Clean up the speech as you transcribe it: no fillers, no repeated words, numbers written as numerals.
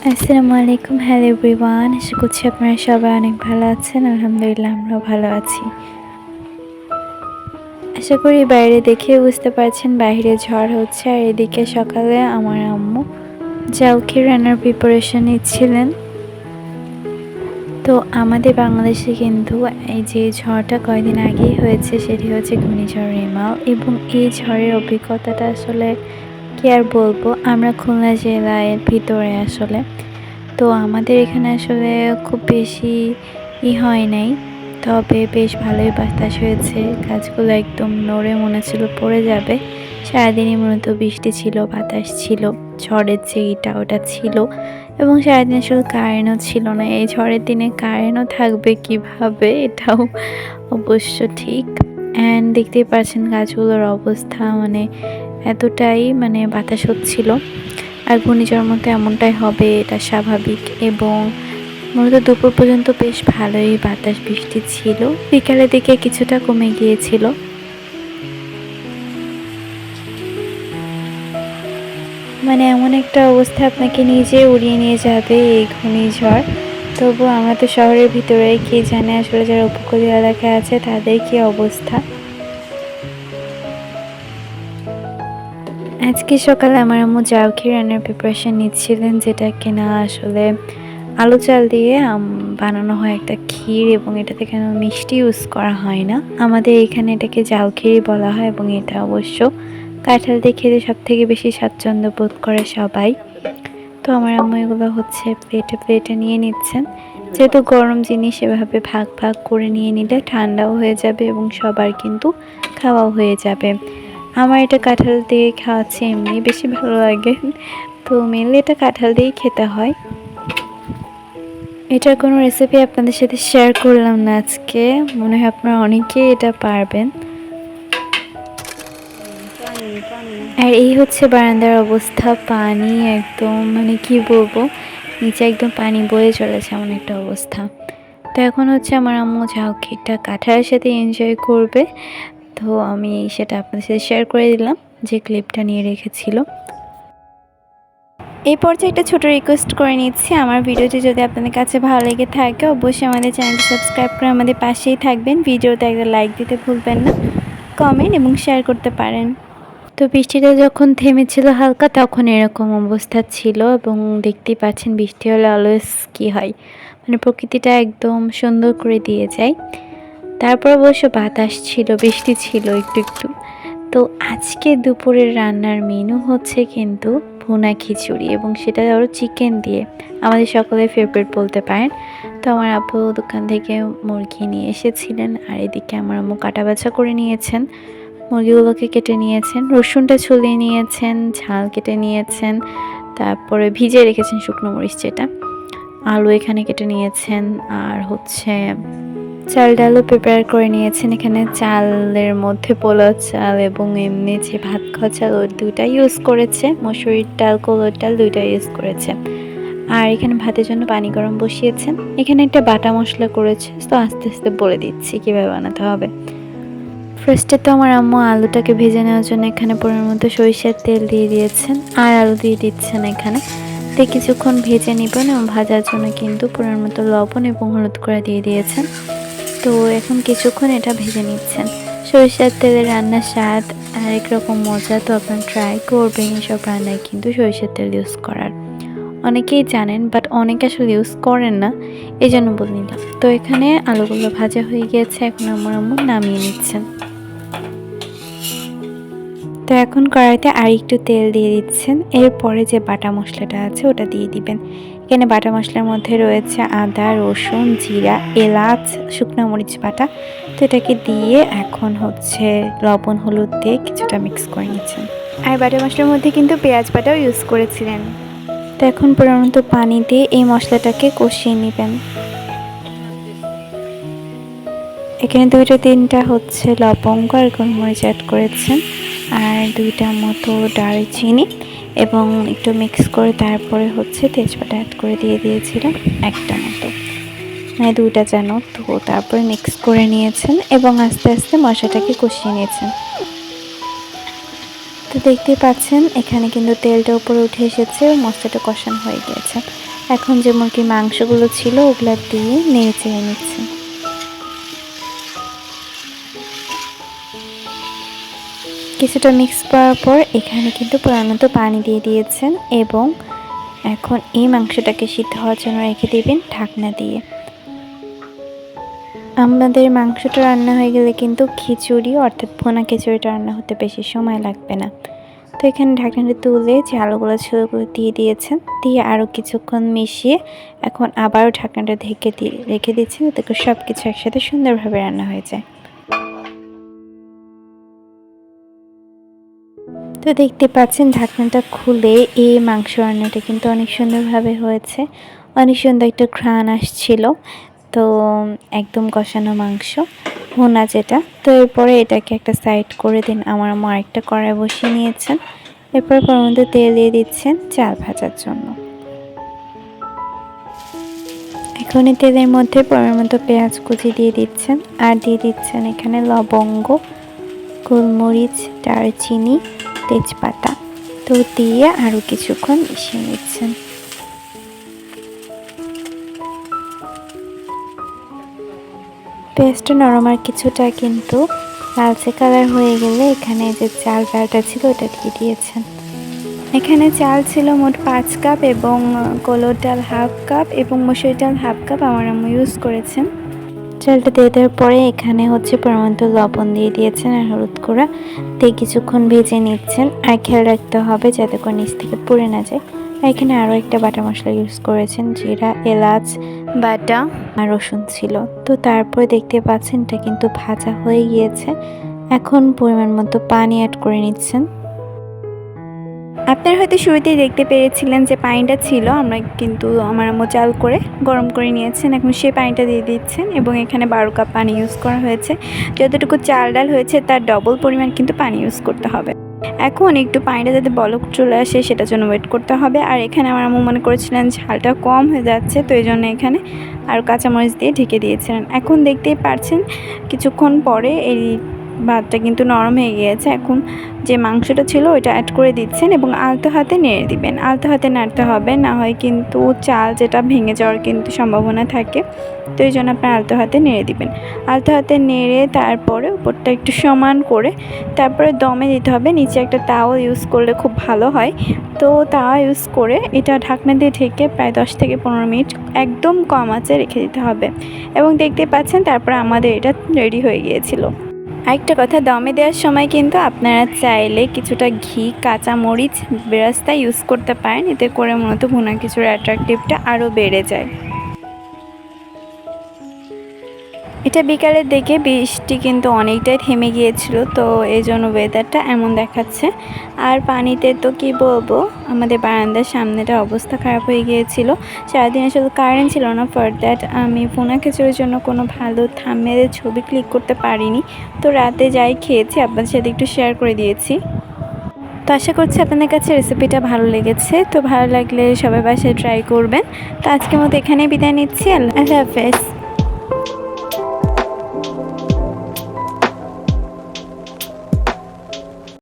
আসসালামু আলাইকুম, hello everyone. আশা করছি আপনারা সবাই অনেক ভালো আছেন। আলহামদুলিল্লাহ আমরাও ভালো আছি। আশা করি বাইরে দেখে বুঝতে পারছেন বাইরে ঝড় হচ্ছে, আর এদিকে সকালে আমার আম্মু জাউখি রান্নার প্রিপারেশন নিচ্ছিলেন। তো আমাদের বাংলাদেশে কিন্তু এই যে ঝড়টা কয়েকদিন আগেই হয়েছে, সেটি হচ্ছে ঘূর্ণিঝড় রেমাল, এবং এই ঝড়ের অভিজ্ঞতাটা আসলে কি আর বলবো। আমরা খুলনা জেলার ভিতরে আসলে, তো আমাদের এখানে আসলে খুব বেশি হয় নাই, তবে বেশ ভালোই বাতাস হয়েছে। গাছগুলো একদম নড়ে মনে ছিল পড়ে যাবে। সারাদিনই মূলত বৃষ্টি ছিল, বাতাস ছিল, ঝড়ের যে ওটা ছিল, এবং সারাদিন আসলে কারেন্টও ছিল না। এই ঝড়ের দিনে কারেন্টও থাকবে কিভাবে, এটাও অবশ্য ঠিক। অ্যান্ড দেখতেই পাচ্ছেন গাছগুলোর অবস্থা, মানে এতটাই বাতাস হচ্ছিল। আর ঘূর্ণিঝড়ের মতো এমনটাই হবে, এটা স্বাভাবিক। এবং মূলত দুপুর পর্যন্ত বেশ ভালোই বাতাস বৃষ্টি ছিল, বিকালের দিকে কিছুটা কমে গিয়েছিল। এমন একটা অবস্থা, আপনাকে নিজে উড়িয়ে নিয়ে যাবে এই ঘূর্ণিঝড়। তবু আমরা তো শহরের ভিতরে, কি জানে আসলে যারা উপকূলীয় এলাকায় আছে তাদের কি অবস্থা। আজকে সকালে আমার আম্মু জাউখি রান্নার প্রিপারেশন নিচ্ছিলেন, যেটা কিনা আসলে আলু চাল দিয়ে বানানো হয় একটা ক্ষীর, এবং এটাতে কেন মিষ্টি ইউজ করা হয় না। আমাদের এখানে এটাকে জাউখিরই বলা হয়, এবং এটা অবশ্য কাঁঠাল দিয়ে খেতে সব থেকে বেশি স্বাচ্ছন্দ্য বোধ করে সবাই। তো আমার আম্মু এগুলো হচ্ছে প্লেটে প্লেটে নিয়ে নিচ্ছেন। যেহেতু গরম জিনিস, এভাবে ভাগ ভাগ করে নিয়ে নিলে ঠান্ডাও হয়ে যাবে এবং সবার কিন্তু খাওয়াও হয়ে যাবে। আমার এটা কাঁঠাল দিয়ে খাওয়াচ্ছে এমনি বেশি ভালো লাগে, তো মেনলি এটা কাঁঠাল দিয়েই খেতে হয়। এটার কোনো রেসিপি আপনাদের সাথে শেয়ার করলাম না আজকে, মনে হয় আপনারা অনেকেই এটা পারবেন। আর এই হচ্ছে বারান্দার অবস্থা, পানি একদম কি বলবো, নিচে একদম পানি বয়ে চলেছে, এমন একটা অবস্থা। তো এখন হচ্ছে আমার আম্মু জাউখিটা কাঁঠালের সাথে এনজয় করবে, তো আমি সেটা আপনাদের সাথে শেয়ার করে দিলাম, যে ক্লিপটা নিয়ে রেখেছিল। এই পর্যায়ে একটা ছোট রিকোয়েস্ট করে নিচ্ছি, আমার ভিডিওটি যদি আপনাদের কাছে ভালো লেগে থাকে অবশ্যই আমাদের চ্যানেলটি সাবস্ক্রাইব করে আমাদের পাশেই থাকবেন। ভিডিওতে একটা লাইক দিতে ভুলবেন না, কমেন্ট এবং শেয়ার করতে পারেন। তো বৃষ্টিটা যখন থেমেছিল হালকা, তখন এরকম অবস্থা ছিল, এবং দেখতেই পাচ্ছেন বৃষ্টি হলে অলওয়েজ কী হয়, প্রকৃতিটা একদম সুন্দর করে দিয়ে যায়। তারপর অবশ্য বাতাস ছিল, বৃষ্টি ছিল একটু একটু। তো আজকে দুপুরের রান্নার মেনু হচ্ছে কিন্তু ভুনা খিচুড়ি, এবং সেটা আরও চিকেন দিয়ে, আমাদের সকলের ফেভারিট বলতে পারেন। তো আমার আপু দোকান থেকে মুরগি নিয়ে এসেছিলেন, আর এদিকে আমার আম্মু কাটা বাছা করে নিয়েছেন, মুরগিগুলোকে কেটে নিয়েছেন, রসুনটা ছুলিয়ে নিয়েছেন, ঝাল কেটে নিয়েছেন, তারপরে ভিজিয়ে রেখেছেন শুকনো মরিচ যেটা, আলু এখানে কেটে নিয়েছেন, আর হচ্ছে চাল ডালও প্রিপেয়ার করে নিয়েছেন। এখানে চালের মধ্যে পোলাও চাল এবং এমনি যে ভাত খাওয়া চাল, ওই দুইটাই ইউজ করেছে, মসুরির ডাল কোলোর ডাল দুইটাই ইউজ করেছে। আর এখানে ভাতের জন্য পানি গরম বসিয়েছেন। এখানে একটা বাটা মশলা করেছে, তো আস্তে আস্তে বলে দিচ্ছি কীভাবে বানাতে হবে। ফার্স্টে তো আমার আম্মু আলুটাকে ভেজে নেওয়ার জন্য এখানে পরিমাণ মতো সরিষার তেল দিয়ে দিয়েছেন, আর আলু দিয়ে দিচ্ছেন এখানে। তো কিছুক্ষণ ভেজে নেবেন, এবং ভাজার জন্য কিন্তু পরিমাণ মতো লবণ এবং হলুদ করে দিয়ে দিয়েছেন। তো এখন কিছুক্ষণ এটা ভেজে নিচ্ছেন। সরিষার তেলে রান্নার স্বাদ আরেক রকম মজা, তো আপনারা ট্রাই করবেন এসব রান্নায় কিন্তু সরিষার তেল ইউজ করার। অনেকেই জানেন, বাট অনেকে আসলে ইউজ করেন না, এই জন্য বলে নিলাম। তো এখানে আলুগুলো ভাজা হয়ে গিয়েছে, এখন আমার আম্মু নামিয়ে নিচ্ছেন। তো এখন কড়াইতে আর একটু তেল দিয়ে দিচ্ছেন, এরপরে যে বাটা মশলাটা আছে ওটা দিয়ে দিবেন। এখানে বাটা মশলার মধ্যে রয়েছে আদা, রসুন, জিরা, এলাচ, শুকনো মরিচ বাটা। তো এটাকে দিয়ে এখন হচ্ছে লবণ হলুদ দিয়ে কিছুটা মিক্স করে নিচ্ছেন। আর বাটা মশলার মধ্যে কিন্তু পেঁয়াজ বাটাও ইউজ করেছিলেন। তো এখন পরিমাণ মতো পানি দিয়ে এই মশলাটাকে কষিয়ে নেবেন। এখানে 2-3টা হচ্ছে লবঙ্গ আর গোলমরিচ অ্যাড করেছেন, আর 2টা মতো দারচিনি এবং একটু মিক্স করে তারপরে হচ্ছে তেজপাতা অ্যাড করে দিয়ে দিয়েছিলাম একটা মতো, মানে 2টা চামচ। তো তারপরে মিক্স করে নিয়েছেন এবং আস্তে আস্তে মশলাটাকে কষিয়ে নিয়েছেন। তো দেখতে পাচ্ছেন এখানে কিন্তু তেলটা উপরে উঠে এসেছে, মশলাটা কষানো হয়ে গিয়েছে। এখন যে মুরগির মাংসগুলো ছিল ওগুলো দিয়ে নেড়ে চেড়ে নিচ্ছেন। কিছুটা মিক্স করার পর এখানে কিন্তু পরিমাণ মতো পানি দিয়ে দিয়েছেন এবং এখন এই মাংসটাকে সিদ্ধ হওয়ার জন্য রেখে দিবেন ঢাকনা দিয়ে। আমাদের মাংসটা রান্না হয়ে গেলে কিন্তু খিচুড়ি অর্থাৎ ভুনা খিচুড়িটা রান্না হতে বেশি সময় লাগবে না। তো এখানে ঢাকনাটা তুলে যে আলুগুলো ছিল ওগুলো দিয়ে দিয়েছেন, দিয়ে আরও কিছুক্ষণ মিশিয়ে এখন আবারও ঢাকনাটা রেখে দিচ্ছেন, যাতে করে সব কিছু একসাথে সুন্দরভাবে রান্না হয়ে যায়। তো দেখতে পাচ্ছেন ঢাকনাটা খুলে এই মাংস রান্নাটা কিন্তু অনেক সুন্দরভাবে হয়েছে, অনেক সুন্দর একটা ঘ্রাণ আসছিল। তো একদম কষানো মাংস ভুনা যেটা। তো এরপরে এটাকে একটা সাইড করে দিন। আমার মা একটা কড়াই বসিয়ে নিয়েছেন, এরপরে পরিমাণ মতো তেল দিয়ে দিচ্ছেন চাল ভাজার জন্য। এখন এই তেলের মধ্যে পরিমাণ মতো পেঁয়াজ কুচি দিয়ে দিচ্ছেন আর দিয়ে দিচ্ছেন এখানে লবঙ্গ, গোলমরিচ, দারচিনি, তেজপাতা। তো দিয়ে আরও কিছুক্ষণ মিশিয়ে নিচ্ছেন। পেঁয়াজটা নরম আর কিছুটা কিন্তু লালচে কালার হয়ে গেলে এখানে যে চাল ডালটা ছিল ওটা দিয়ে দিয়েছেন। এখানে চাল ছিল মোট 5 কাপ এবং কলর ডাল হাফ কাপ এবং মসুর ডাল হাফ কাপ আমার আম্মু ইউজ করেছেন। চালটা দিয়ে দেওয়ার পরে এখানে হচ্ছে পরিমাণ মতো লবণ দিয়ে দিয়েছেন আর হলুদ গুঁড়া দিয়ে কিছুক্ষণ ভেজে নিচ্ছেন। আর খেয়াল রাখতে হবে যাতে করে নিচ থেকে পুড়ে না যায়। আর এখানে আরও একটা বাটা মশলা ইউজ করেছেন, জিরা, এলাচ বাটা আর রসুন ছিল। তো তারপরে দেখতে পাচ্ছেন এটা কিন্তু ভাজা হয়ে গিয়েছে। এখন পরিমাণ মতো পানি অ্যাড করে নিচ্ছেন। আপনারা হয়তো শুরুতেই দেখতে পেরেছিলেন যে পানিটা ছিল, আমরা কিন্তু আমার আম্মু চাল করে গরম করে নিয়েছেন। এখন সেই পানিটা দিয়ে দিচ্ছেন এবং এখানে 12 কাপ পানি ইউজ করা হয়েছে। যতটুকু চাল ডাল হয়েছে তার ডবল পরিমাণ কিন্তু পানি ইউজ করতে হবে। এখন একটু পানিটা যাতে বলক চলে আসে সেটার জন্য ওয়েট করতে হবে। আর এখানে আমার আম্মু মনে করেছিলেন ঝালটা কম হয়ে যাচ্ছে, তো এই জন্য এখানে আর কাঁচামরিচ দিয়ে ঢেকে দিয়েছিলেন। এখন দেখতেই পাচ্ছেন কিছুক্ষণ পরে এই ভাতটা কিন্তু নরম হয়ে গিয়েছে। এখন যে মাংসটা ছিল ওইটা অ্যাড করে দিচ্ছেন এবং আলতো হাতে নেড়ে দিবেন। আলতো হাতে নাড়তে হবে, না হয় কিন্তু চাল যেটা ভেঙে যাওয়ার কিন্তু সম্ভাবনা থাকে। তো এই জন্য আপনার আলতো হাতে নেড়ে দিবেন। আলতো হাতে নেড়ে তারপরে উপরটা একটু সমান করে তারপরে দমে দিতে হবে। নিচে একটা তাওয়াল ইউজ করলে খুব ভালো হয়। তো তাওয়া ইউজ করে এটা ঢাকনা দিয়ে ঢেকে প্রায় 10 থেকে 15 মিনিট একদম কম আঁচে রেখে দিতে হবে। এবং দেখতে পাচ্ছেন তারপরে আমাদের এটা রেডি হয়ে গিয়েছিল। আরেকটা কথা, দমে দেওয়ার সময় কিন্তু আপনারা চাইলে কিছুটা ঘি, কাঁচামরিচ, বেরেস্তা ইউজ করতে পারেন। এতে করে মূলত ভুনা খিচুড়ির অ্যাট্রাকটিভটা আরও বেড়ে যায়। এটা বিকালের দিকে বৃষ্টি কিন্তু অনেকটাই থেমে গিয়েছিল, তো এই জন্য ওয়েদারটা এমন দেখাচ্ছে। আর পানিতে তো কি বলবো, আমাদের বারান্দার সামনেটা অবস্থা খারাপ হয়ে গিয়েছিল। সারাদিন আসলে কারেন্ট ছিল না, ফর দ্যাট আমি ভুনা খিচুড়ির জন্য কোনো ভালো থাম্বনেলের ছবি ক্লিক করতে পারিনি। তো রাতে যাই খেয়েছি আপনাদের সাথে একটু শেয়ার করে দিয়েছি। তো আশা করছি আপনাদের কাছে রেসিপিটা ভালো লেগেছে। তো ভালো লাগলে সবাই বাসায় ট্রাই করবেন। তো আজকের মতো এখানেই বিদায় নিচ্ছি। আল্লাহ হাফেজ।